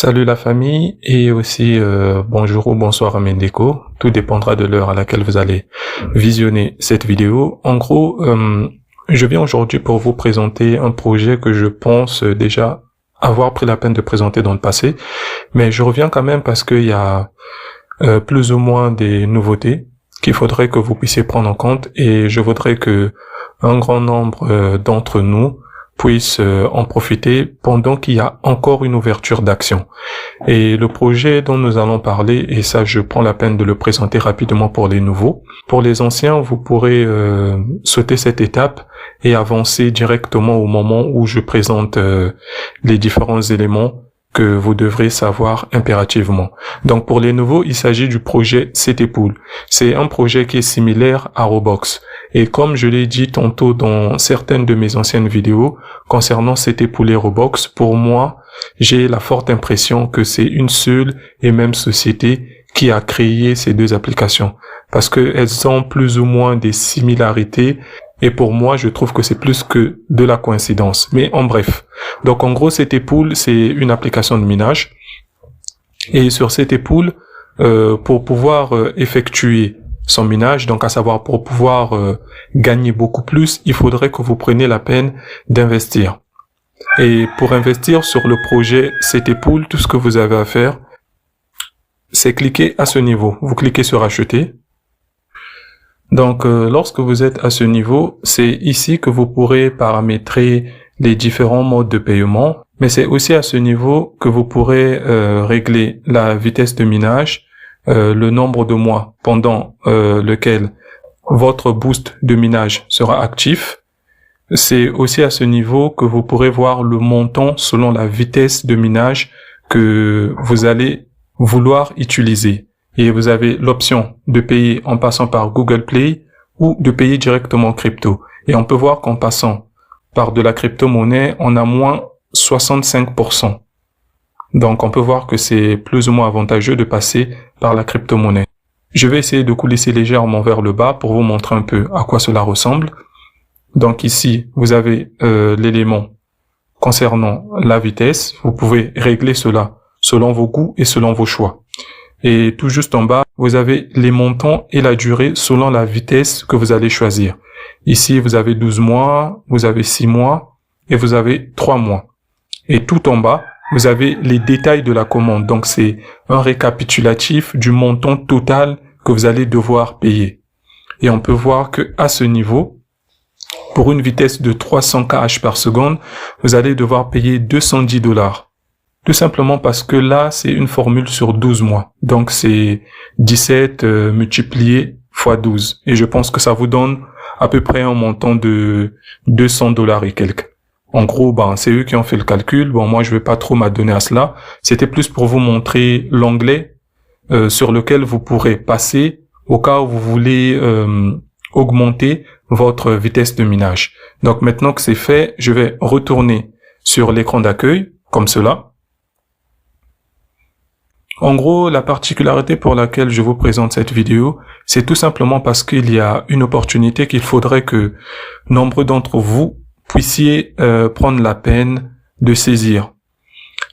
Salut la famille et aussi bonjour ou bonsoir à mes décos. Tout dépendra de l'heure à laquelle vous allez visionner cette vidéo. En gros, je viens aujourd'hui pour vous présenter un projet que je pense déjà avoir pris la peine de présenter dans le passé. Mais je reviens quand même parce qu'il y a plus ou moins des nouveautés qu'il faudrait que vous puissiez prendre en compte et je voudrais que un grand nombre d'entre nous puissent en profiter pendant qu'il y a encore une ouverture d'action. Et le projet dont nous allons parler, et ça je prends la peine de le présenter rapidement pour les nouveaux. Pour les anciens, vous pourrez sauter cette étape et avancer directement au moment où je présente les différents éléments que vous devrez savoir impérativement. Donc pour les nouveaux, il s'agit du projet CTPool. C'est un projet qui est similaire à Roblox. Et comme je l'ai dit tantôt dans certaines de mes anciennes vidéos concernant CTPool et Roblox, pour moi, j'ai la forte impression que c'est une seule et même société qui a créé ces deux applications. Parce qu'elles ont plus ou moins des similarités. Et pour moi, je trouve que c'est plus que de la coïncidence. Mais en bref. Donc en gros, CTPool, c'est une application de minage. Et sur CTPool, pour pouvoir effectuer son minage, donc à savoir pour pouvoir gagner beaucoup plus, il faudrait que vous preniez la peine d'investir. Et pour investir sur le projet CTPool, tout ce que vous avez à faire, c'est cliquer à ce niveau. Vous cliquez sur acheter. Donc, lorsque vous êtes à ce niveau, c'est ici que vous pourrez paramétrer les différents modes de paiement, mais c'est aussi à ce niveau que vous pourrez régler la vitesse de minage, le nombre de mois pendant lequel votre boost de minage sera actif. C'est aussi à ce niveau que vous pourrez voir le montant selon la vitesse de minage que vous allez vouloir utiliser. Et vous avez l'option de payer en passant par Google Play ou de payer directement crypto. Et on peut voir qu'en passant par de la crypto-monnaie, on a moins 65%. Donc on peut voir que c'est plus ou moins avantageux de passer par la crypto-monnaie. Je vais essayer de coulisser légèrement vers le bas pour vous montrer un peu à quoi cela ressemble. Donc ici, vous avez l'élément concernant la vitesse. Vous pouvez régler cela selon vos goûts et selon vos choix. Et tout juste en bas, vous avez les montants et la durée selon la vitesse que vous allez choisir. Ici, vous avez 12 mois, vous avez 6 mois et vous avez 3 mois. Et tout en bas, vous avez les détails de la commande. Donc, c'est un récapitulatif du montant total que vous allez devoir payer. Et on peut voir que à ce niveau, pour une vitesse de 300 kh par seconde, vous allez devoir payer $210. Tout simplement parce que là, c'est une formule sur 12 mois. Donc, c'est 17 multiplié fois 12. Et je pense que ça vous donne à peu près un montant de $200 et quelques. En gros, c'est eux qui ont fait le calcul. Bon, moi, je vais pas trop m'adonner à cela. C'était plus pour vous montrer l'onglet sur lequel vous pourrez passer au cas où vous voulez augmenter votre vitesse de minage. Donc, maintenant que c'est fait, je vais retourner sur l'écran d'accueil, comme cela. En gros, la particularité pour laquelle je vous présente cette vidéo, c'est tout simplement parce qu'il y a une opportunité qu'il faudrait que nombreux d'entre vous puissiez prendre la peine de saisir.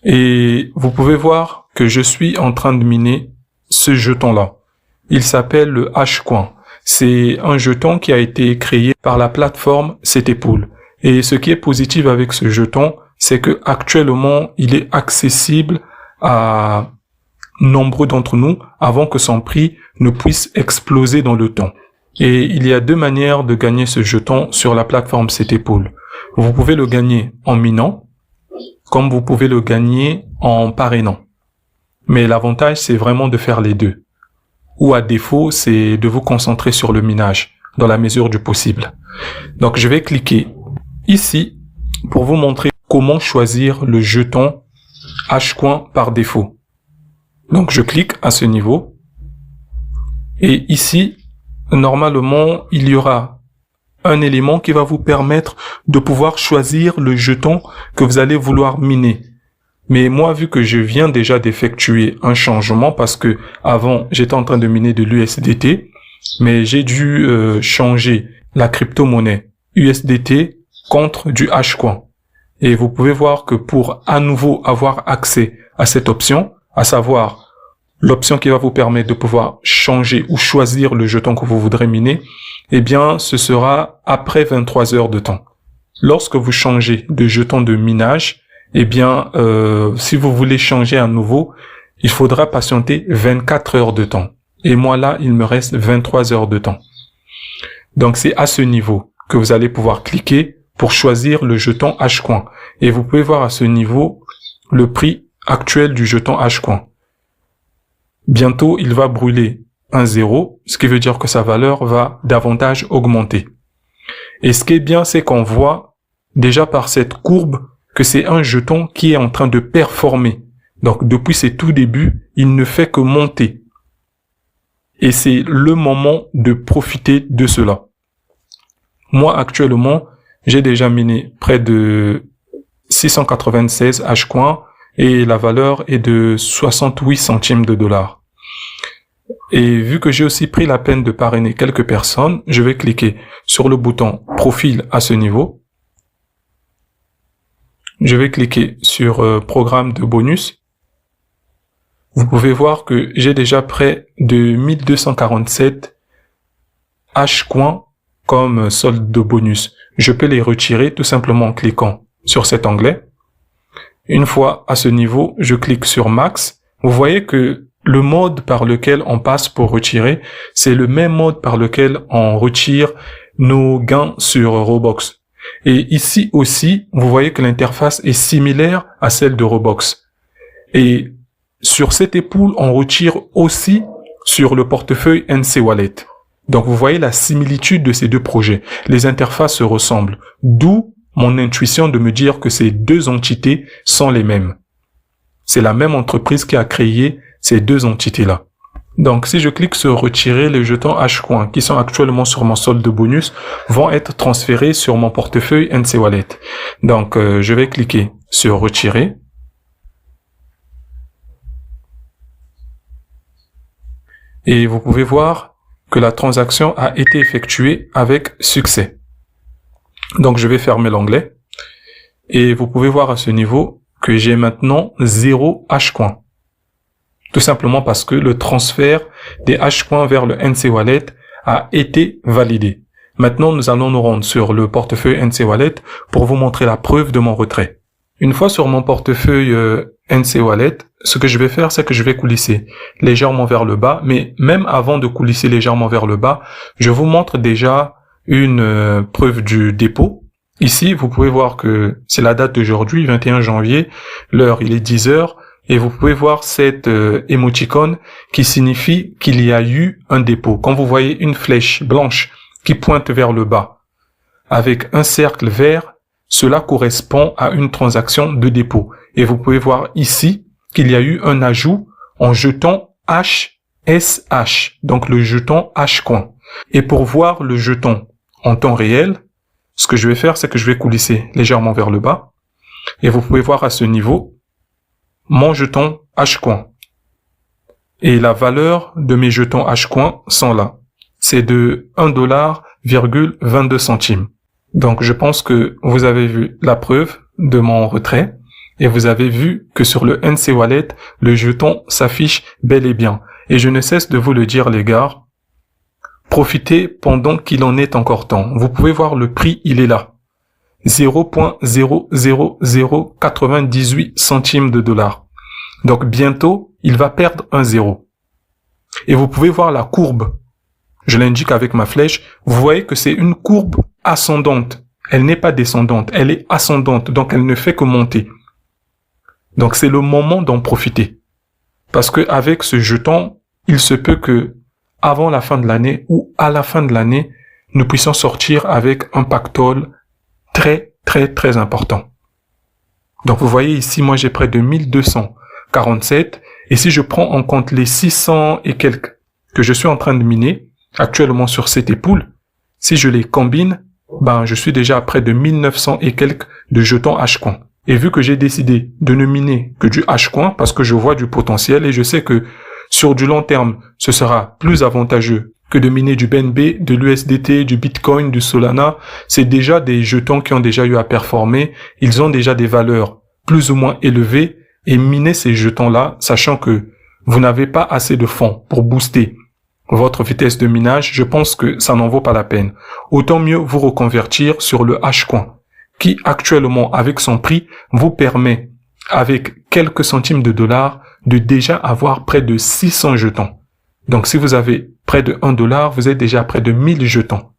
Et vous pouvez voir que je suis en train de miner ce jeton-là. Il s'appelle le Hcoin. C'est un jeton qui a été créé par la plateforme CTPool. Et ce qui est positif avec ce jeton, c'est que actuellement, il est accessible à nombreux d'entre nous avant que son prix ne puisse exploser dans le temps. Et il y a deux manières de gagner ce jeton sur la plateforme CTPool. Vous pouvez le gagner en minant, comme vous pouvez le gagner en parrainant. Mais l'avantage, c'est vraiment de faire les deux. Ou à défaut, c'est de vous concentrer sur le minage, dans la mesure du possible. Donc je vais cliquer ici pour vous montrer comment choisir le jeton Hcoin par défaut. Donc, je clique à ce niveau. Et ici, normalement, il y aura un élément qui va vous permettre de pouvoir choisir le jeton que vous allez vouloir miner. Mais moi, vu que je viens déjà d'effectuer un changement, parce que avant, j'étais en train de miner de l'USDT, mais j'ai dû changer la crypto-monnaie USDT contre du Hcoin. Et vous pouvez voir que pour à nouveau avoir accès à cette option, à savoir l'option qui va vous permettre de pouvoir changer ou choisir le jeton que vous voudrez miner, eh bien, ce sera après 23 heures de temps. Lorsque vous changez de jeton de minage, eh bien, si vous voulez changer à nouveau, il faudra patienter 24 heures de temps. Et moi, là, il me reste 23 heures de temps. Donc, c'est à ce niveau que vous allez pouvoir cliquer pour choisir le jeton Hcoin. Et vous pouvez voir à ce niveau le prix actuel du jeton Hcoin. Bientôt, il va brûler un 0, ce qui veut dire que sa valeur va davantage augmenter. Et ce qui est bien, c'est qu'on voit déjà par cette courbe que c'est un jeton qui est en train de performer. Donc, depuis ses tout débuts, il ne fait que monter. Et c'est le moment de profiter de cela. Moi, actuellement, j'ai déjà miné près de 696 Hcoin et la valeur est de 68 centimes de dollars. Et vu que j'ai aussi pris la peine de parrainer quelques personnes, je vais cliquer sur le bouton profil à ce niveau. Je vais cliquer sur programme de bonus. Vous pouvez voir que j'ai déjà près de 1247 Hcoin comme solde de bonus. Je peux les retirer tout simplement en cliquant sur cet onglet. Une fois à ce niveau, je clique sur Max. Vous voyez que le mode par lequel on passe pour retirer, c'est le même mode par lequel on retire nos gains sur Roblox. Et ici aussi, vous voyez que l'interface est similaire à celle de Roblox. Et sur cette épaule, on retire aussi sur le portefeuille NC Wallet. Donc, vous voyez la similitude de ces deux projets. Les interfaces se ressemblent. D'où mon intuition de me dire que ces deux entités sont les mêmes. C'est la même entreprise qui a créé ces deux entités-là. Donc, si je clique sur retirer, les jetons Hcoin qui sont actuellement sur mon solde de bonus vont être transférés sur mon portefeuille NC Wallet. Donc, je vais cliquer sur retirer. Et vous pouvez voir que la transaction a été effectuée avec succès. Donc, je vais fermer l'onglet. Et vous pouvez voir à ce niveau que j'ai maintenant 0 Hcoin. Tout simplement parce que le transfert des Hcoin vers le NC Wallet a été validé. Maintenant, nous allons nous rendre sur le portefeuille NC Wallet pour vous montrer la preuve de mon retrait. Une fois sur mon portefeuille NC Wallet, ce que je vais faire, c'est que je vais coulisser légèrement vers le bas. Mais même avant de coulisser légèrement vers le bas, je vous montre déjà une preuve du dépôt. Ici, vous pouvez voir que c'est la date d'aujourd'hui, 21 janvier. L'heure, il est 10 heures. Et vous pouvez voir cette émoticône qui signifie qu'il y a eu un dépôt. Quand vous voyez une flèche blanche qui pointe vers le bas avec un cercle vert, cela correspond à une transaction de dépôt. Et vous pouvez voir ici qu'il y a eu un ajout en jeton HSH, donc le jeton Hcoin. Et pour voir le jeton en temps réel, ce que je vais faire, c'est que je vais coulisser légèrement vers le bas. Et vous pouvez voir à ce niveau mon jeton Hcoin. Et la valeur de mes jetons Hcoin sont là. C'est de 1,22 $. Donc, je pense que vous avez vu la preuve de mon retrait et vous avez vu que sur le NC Wallet, le jeton s'affiche bel et bien. Et je ne cesse de vous le dire, les gars, profitez pendant qu'il en est encore temps. Vous pouvez voir le prix, il est là. 0,00098 centimes de dollars. Donc, bientôt, il va perdre un 0. Et vous pouvez voir la courbe. Je l'indique avec ma flèche. Vous voyez que c'est une courbe ascendante. Elle n'est pas descendante, elle est ascendante, donc elle ne fait que monter. Donc c'est le moment d'en profiter. Parce que avec ce jeton, il se peut que avant la fin de l'année ou à la fin de l'année, nous puissions sortir avec un pactole très important. Donc vous voyez ici, moi j'ai près de 1247 et si je prends en compte les 600 et quelques que je suis en train de miner actuellement sur cette épaule, si je les combine, je suis déjà à près de 1900 et quelques de jetons Hcoin. Et vu que j'ai décidé de ne miner que du Hcoin parce que je vois du potentiel et je sais que sur du long terme, ce sera plus avantageux que de miner du BNB, de l'USDT, du Bitcoin, du Solana. C'est déjà des jetons qui ont déjà eu à performer. Ils ont déjà des valeurs plus ou moins élevées. Et miner ces jetons-là, sachant que vous n'avez pas assez de fonds pour booster votre vitesse de minage, je pense que ça n'en vaut pas la peine. Autant mieux vous reconvertir sur le Hcoin, qui actuellement, avec son prix, vous permet, avec quelques centimes de dollars, de déjà avoir près de 600 jetons. Donc si vous avez près de 1 dollar, vous êtes déjà près de 1000 jetons.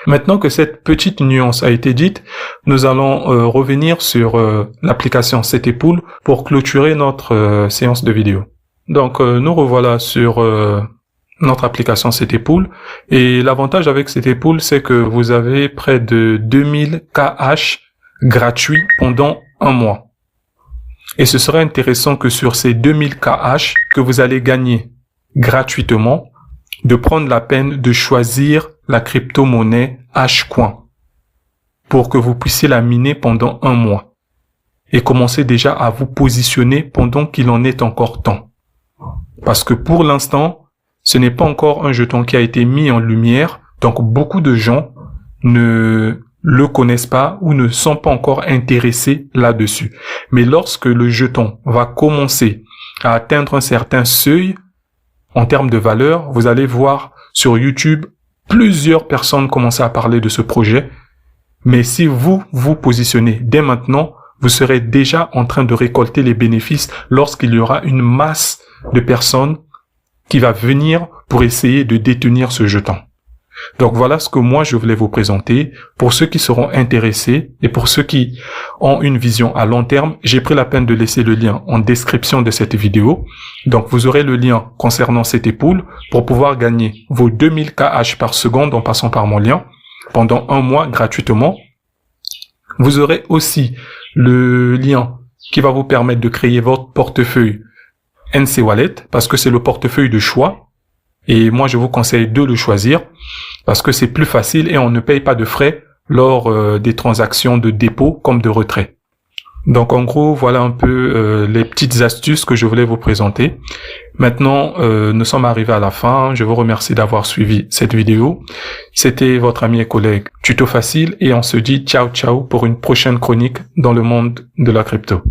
Maintenant que cette petite nuance a été dite, nous allons revenir sur l'application Setpool pour clôturer notre séance de vidéo. Donc nous revoilà sur notre application Setpool, et l'avantage avec Setpool, c'est que vous avez près de 2000 KH gratuits pendant un mois. Et ce serait intéressant que sur ces 2000 KH que vous allez gagner gratuitement, de prendre la peine de choisir la crypto-monnaie Hcoin pour que vous puissiez la miner pendant un mois et commencer déjà à vous positionner pendant qu'il en est encore temps. Parce que pour l'instant, ce n'est pas encore un jeton qui a été mis en lumière, donc beaucoup de gens ne le connaissent pas ou ne sont pas encore intéressés là-dessus. Mais lorsque le jeton va commencer à atteindre un certain seuil en termes de valeur, vous allez voir sur YouTube plusieurs personnes commencer à parler de ce projet. Mais si vous vous positionnez dès maintenant, vous serez déjà en train de récolter les bénéfices lorsqu'il y aura une masse de personnes qui va venir pour essayer de détenir ce jeton. Donc voilà ce que moi je voulais vous présenter. Pour ceux qui seront intéressés et pour ceux qui ont une vision à long terme, j'ai pris la peine de laisser le lien en description de cette vidéo. Donc vous aurez le lien concernant Setpool pour pouvoir gagner vos 2000 KH par seconde en passant par mon lien pendant un mois gratuitement. Vous aurez aussi le lien qui va vous permettre de créer votre portefeuille NC Wallet parce que c'est le portefeuille de choix. Et moi, je vous conseille de le choisir parce que c'est plus facile et on ne paye pas de frais lors des transactions de dépôt comme de retrait. Donc, en gros, voilà un peu les petites astuces que je voulais vous présenter. Maintenant, nous sommes arrivés à la fin. Je vous remercie d'avoir suivi cette vidéo. C'était votre ami et collègue Tuto Facile et on se dit ciao ciao pour une prochaine chronique dans le monde de la crypto.